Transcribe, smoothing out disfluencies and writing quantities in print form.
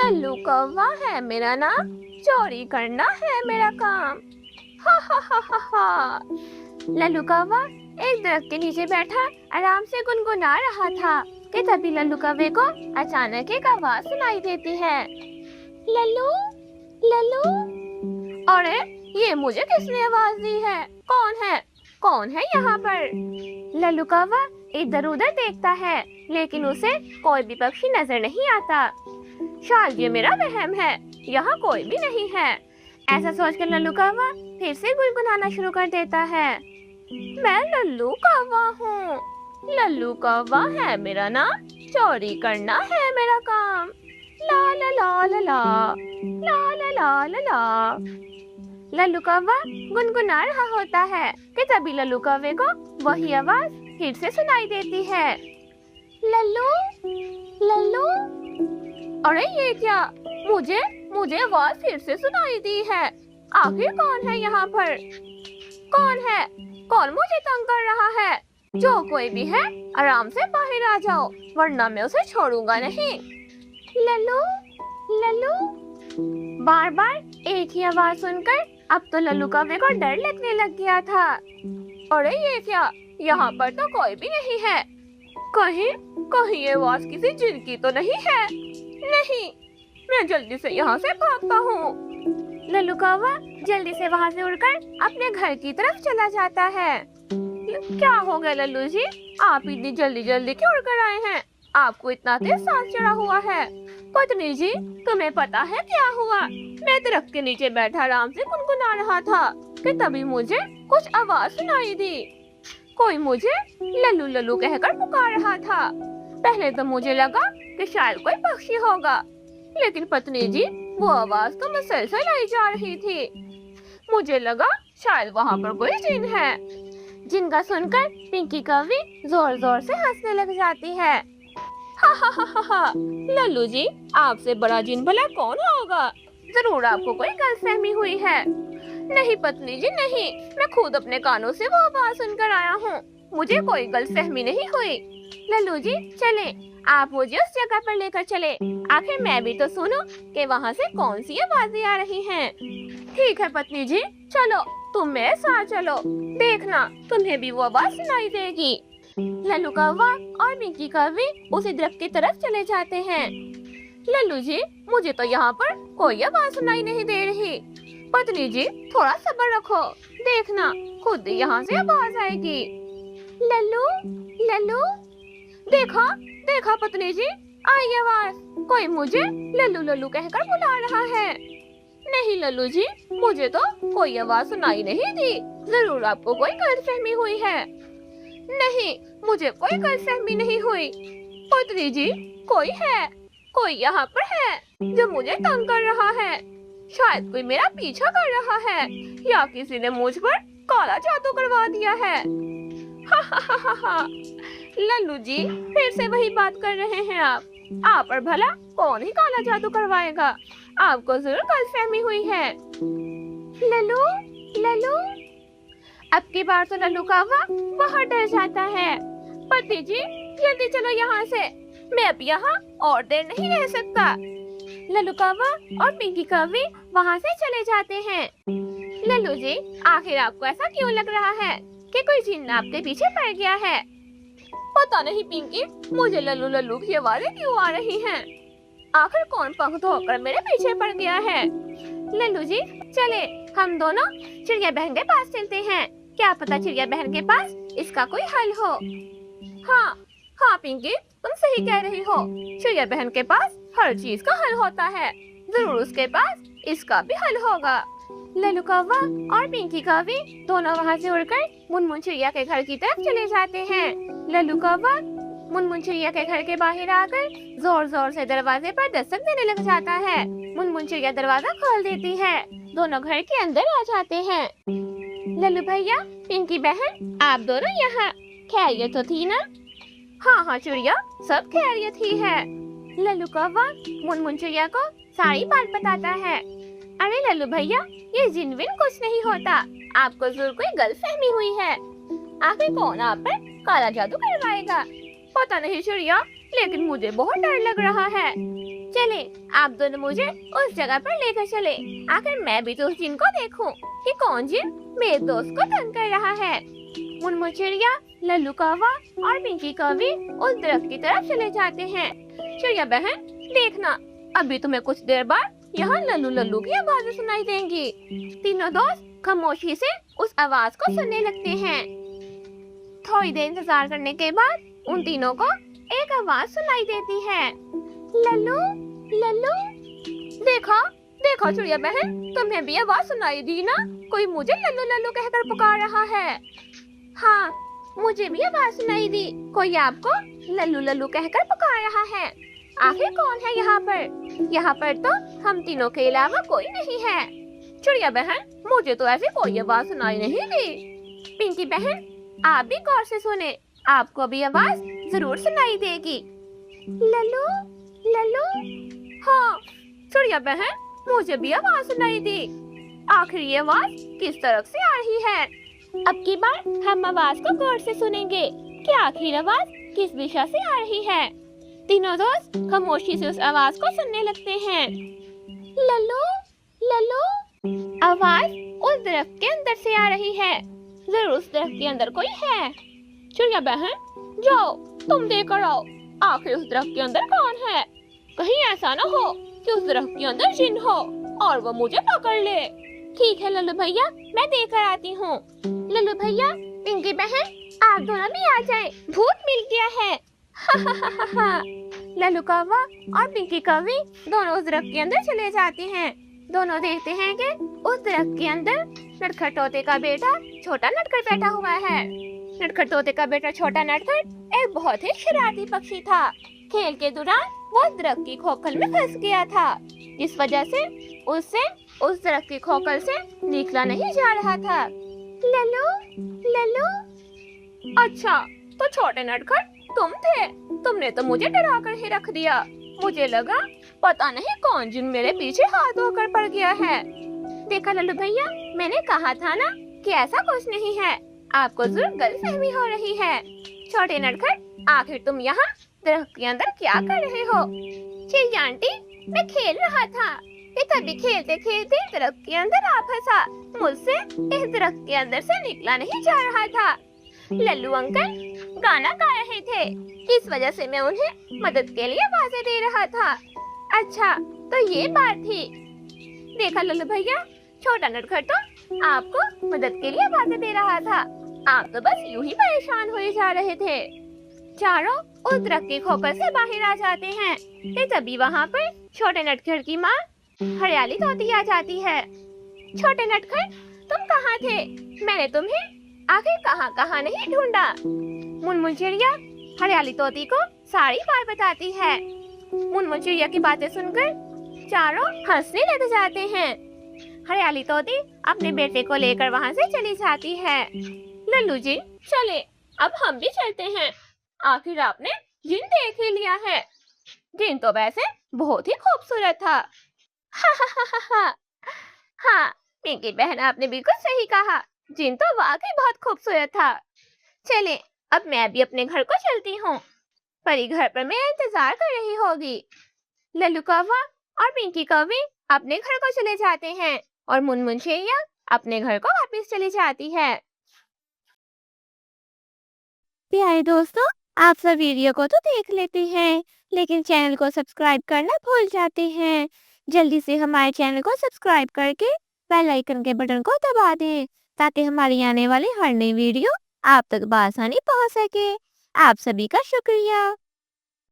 लल्लू कौवा है मेरा नाम, चोरी करना है मेरा काम। हा हा हा हा हा। लल्लू कौवा एक दरख्त के नीचे बैठा आराम से गुनगुना रहा था कि तभी लल्लू कौवे को अचानक एक आवाज सुनाई देती है। लल्लू, लल्लू। अरे ये मुझे किसने आवाज दी है? कौन है? कौन है यहाँ पर? लल्लू कौवा इधर उधर देखता है लेकिन उसे कोई भी पक्षी नजर नहीं आता। शायद ये मेरा वहम है, यहाँ कोई भी नहीं है। ऐसा सोचकर लल्लू कौवा फिर से गुनगुनाना शुरू कर देता है। मैं लल्लू कौवा हूँ, लल्लू कौवा है मेरा नाम, चोरी करना है मेरा काम। ला ला ला ला ला, ला ला ला ला ला। लल्लू कौवा गुनगुना रहा होता है कि तभी लल्लू कौवे को वही आवाज फिर से सुनाई देती है। लल्लू, लल्लू। अरे ये क्या? मुझे मुझे आवाज फिर से सुनाई दी है। आखिर कौन है यहाँ पर? कौन है? कौन मुझे तंग कर रहा है? जो कोई भी है आराम से बाहर आ जाओ वरना मैं उसे छोड़ूंगा नहीं। लल्लू, लल्लू। बार बार एक ही आवाज सुनकर अब तो लल्लू कौवे को डर लगने लग गया था। अरे ये क्या? यहाँ पर तो कोई भी नहीं है। कहीं कहीं ये आवाज किसी जिन की तो नहीं है? नहीं, मैं जल्दी से यहाँ से भागता हूँ। लल्लू कौवा जल्दी से वहाँ से उड़कर अपने घर की तरफ चला जाता है। क्या हो गया लल्लू जी? आप इतनी जल्दी जल्दी क्यों उड़कर आए हैं? आपको इतना तेज सांस चढ़ा हुआ है। पत्नी जी, तुम्हें पता है क्या हुआ? मैं दरख्त के नीचे बैठा आराम से गुनगुना रहा था कि तभी मुझे कुछ आवाज सुनाई दी। कोई मुझे लल्लू लल्लू कहकर पुकार रहा था। पहले तो मुझे लगा कि शायद कोई पक्षी होगा, लेकिन पत्नी जी वो आवाज तो मुसलसल आई जा रही थी। मुझे लगा शायद वहाँ पर कोई जिन है। जिनका सुनकर पिंकी कौवी जोर जोर से हंसने लग जाती है। हा हा हा हा हा। लल्लू जी, आपसे बड़ा जिन भला कौन होगा? जरूर आपको कोई गलतफहमी हुई है। नहीं पत्नी जी नहीं, मैं खुद अपने कानों से वो आवाज सुनकर आया हूँ। मुझे कोई गलतफहमी नहीं हुई। लल्लू जी चले, आप मुझे उस जगह पर लेकर चले। आखिर मैं भी तो सुनूं कि वहाँ से कौन सी आवाजें आ रही हैं। ठीक है पत्नी जी, चलो तुम मेरे साथ चलो, देखना तुम्हें भी वो आवाज सुनाई देगी। लल्लू कौवा और पिंकी कौवी उसी दरख्त की तरफ चले जाते हैं। लल्लू जी, मुझे तो यहाँ पर कोई आवाज सुनाई नहीं दे रही। पत्नी जी थोड़ा सब्र रखो, देखना खुद ही यहाँ से आवाज आएगी। लल्लू, लल्लू। देखा देखा पत्नी जी, आई आवाज। कोई मुझे लल्लू लल्लू कहकर बुला रहा है। नहीं लल्लू जी, मुझे तो कोई आवाज सुनाई नहीं दी। जरूर आपको कोई गलतफहमी हुई है। नहीं, मुझे कोई गलतफहमी नहीं हुई। पत्नी जी कोई है, कोई यहाँ पर है जो मुझे तंग कर रहा है। शायद कोई मेरा पीछा कर रहा है या किसी ने मुझ पर काला जादू करवा दिया है। हा हा हा हा हा। लल्लू जी फिर से वही बात कर रहे हैं आप पर भला कौन ही काला जादू करवाएगा? आपको जरूर गलतफहमी हुई है। लल्लू, लल्लू। अब की बार तो लल्लू कौवा बहुत डर जाता है। पति जी जल्दी चलो यहाँ से, मैं अब यहाँ और देर नहीं रह सकता। लल्लू कौवा और पिंकी कौवी वहाँ से चले जाते हैं। लल्लू जी, आखिर आपको ऐसा क्यों लग रहा है कि कोई जिन्न आपके पीछे पड़ गया है? पता नहीं पिंकी, मुझे लल्लू लल्लू की आवाजें क्यों आ रही हैं? आखिर कौन पंख धोकर मेरे पीछे पड़ गया है? लल्लू जी चले, हम दोनों चिड़िया बहन के पास चलते हैं। क्या पता चिड़िया बहन के पास इसका कोई हल हो। हाँ हाँ पिंकी, तुम सही कह रही हो। चिड़िया बहन के पास हर चीज का हल होता है, जरूर उसके पास इसका भी हल होगा। लल्लू कौवा और पिंकी कौवी दोनों वहाँ से उड़कर मुनमुन चिड़िया के घर की तरफ चले जाते हैं। लल्लू कौवा मुनमुन चिड़िया के घर के बाहर आकर जोर जोर से दरवाजे पर दस्तक देने लग जाता है। मुनमुन चिड़िया दरवाजा खोल देती है। दोनों घर के अंदर आ जाते हैं। लल्लू भैया, पिंकी बहन, आप दोनों यहाँ, खैरियत तो थी ना? हाँ हाँ चिड़िया, सब खैरियत ही है। लल्लू कौवा मुनमुन चिड़िया को सारी बात बताता है। अरे लल्लू भैया, ये जिन विन कुछ नहीं होता, आपको जरूर कोई गलतफहमी हुई है। आखिर कौन आप पर काला जादू करवाएगा? पता नहीं चिड़िया, लेकिन मुझे बहुत डर लग रहा है। चले, आप दोनों मुझे उस जगह पर लेकर चले। आखिर मैं भी तो उस जिन को देखूं कि कौन जिन मेरे दोस्त को तंग कर रहा है। मुनमुन चिड़िया, लल्लू कौवा और पिंकी कौवी उस दरख्त की तरफ चले जाते हैं। चिड़िया बहन, देखना, अभी तुम्हें कुछ देर बाद यहाँ लल्लू लल्लू की आवाजें सुनाई देंगी। तीनों दोस्त खामोशी से उस आवाज को सुनने लगते हैं। थोड़ी देर इंतजार करने के बाद उन तीनों को एक आवाज सुनाई देती है। लल्लू, लल्लू। देखा, देखा चिड़िया बहन, तुम्हें भी आवाज सुनाई दी ना? कोई मुझे लल्लू लल्लू कहकर पुकार रहा है। हाँ, मुझे भी आवाज सुनाई दी। कोई आपको लल्लू लल्लू कहकर पुकार रहा है। आखिर कौन है यहाँ पर? यहाँ पर तो हम तीनों के अलावा कोई नहीं है। चिड़िया बहन, मुझे तो ऐसी कोई आवाज सुनाई नहीं दी। पिंकी बहन, आप भी गौर से सुने, आपको भी आवाज जरूर सुनाई देगी। लल्लू, लल्लू। हाँ चिड़िया बहन, मुझे भी आवाज सुनाई दी। आखिर ये आवाज किस तरफ से आ रही है? अब की बार हम आवाज को गौर से सुनेंगे कि आखिर आवाज किस दिशा से आ रही है। तीनों दोस्त खामोशी से उस आवाज को सुनने लगते हैं। लल्लू, लल्लू। आवाज उस दरख्त के अंदर से आ रही है। जरूर उस दरख्त के अंदर कोई है। चिड़िया बहन, जाओ तुम देखकर आओ, आखिर उस दरख्त के अंदर कौन है? कहीं ऐसा ना हो कि उस दरख्त के अंदर जिन हो और वो मुझे पकड़ ले। ठीक है लल्लू भैया, मैं देखकर आती हूँ। लल्लू भैया, पिंकी बहन, आप दोनों भी आ जाएं, भूत मिल गया है। लल्लू कौवा और पिंकी कौवी दोनों उस दरख्त के अंदर चले जाते हैं। दोनों देखते हैं कि उस दरख्त के अंदर नटखट तोते का बेटा छोटा नटखट बैठा हुआ है। नटखट तोते का बेटा छोटा नटखट एक बहुत ही शरारती पक्षी था। खेल के दौरान वो दरख्त की खोखल में फंस गया था, इस वजह से उससे उस दरख्त की खोखल से निकला नहीं जा रहा था। लल्लू, लल्लू। अच्छा, तो छोटे नटखट तुम थे? तुमने तो मुझे डरा कर ही रख दिया। मुझे लगा पता नहीं कौन जिन मेरे पीछे हाथ धोकर पड़ गया है। देखा लल्लू भैया, मैंने कहा था ना कि ऐसा कुछ नहीं है। आपको जरूर गलतफहमी हो रही है। छोटे नटखट, आखिर तुम यहाँ दरख्त के अंदर क्या कर रहे हो? चिड़िया आंटी, मैं खेल रहा था कि तभी खेलते खेलते दरख्त के अंदर आ फंसा। मुझसे इस दरख्त के अंदर से निकला नहीं जा रहा था। लल्लू अंकल गाना गा रहे थे, इस वजह से मैं उन्हें मदद के लिए आवाजें दे रहा था। अच्छा, तो ये बात थी। देखा लल्लू भैया, छोटा नटखट तो आपको मदद के लिए आवाजें दे रहा था। आप तो बस यूं ही परेशान हुए जा रहे थे। चारों उस दरख्त की खोखल से बाहर आ जाते हैं कि तभी वहाँ पर छोटे नटखट की माँ हरियाली तोती आ जाती है। छोटे नटखट, तुम कहाँ थे? मैंने तुम्हें आखिर कहाँ कहाँ नहीं ढूंढा। मुनमुन चिड़िया हरियाली तोती को सारी बात बताती है। मुनमुन चिड़िया की बातें सुनकर चारों हंसने लग जाते हैं। हरियाली तोती अपने बेटे को लेकर वहाँ से चली जाती है। लल्लू जी, चले, अब हम भी चलते हैं। आखिर आपने जिन देख ही लिया है। जिन तो वैसे बहुत ही खूबसूरत था। हाँ, पिंकी बहन, आपने बिल्कुल सही कहा। जिन तो वाकई बहुत खूबसूरत था। चले, अब मैं भी अपने घर को चलती हूँ। परी घर पर मेरा इंतजार कर रही होगी। लल्लू कौवा और पिंकी कौवी अपने घर को चले जाते हैं और मुनमुन चिड़िया अपने घर को वापस चली जाती है। प्यारे दोस्तों, आप सब वीडियो को तो देख लेते हैं, लेकिन चैनल को सब्सक्राइब करना भूल जाते हैं। जल्दी से हमारे चैनल को सब्सक्राइब करके बेल आइकन के बटन को दबा दें, ताकि हमारी आने वाली हर नई वीडियो आप तक बआसानी पहुंच सके। आप सभी का शुक्रिया।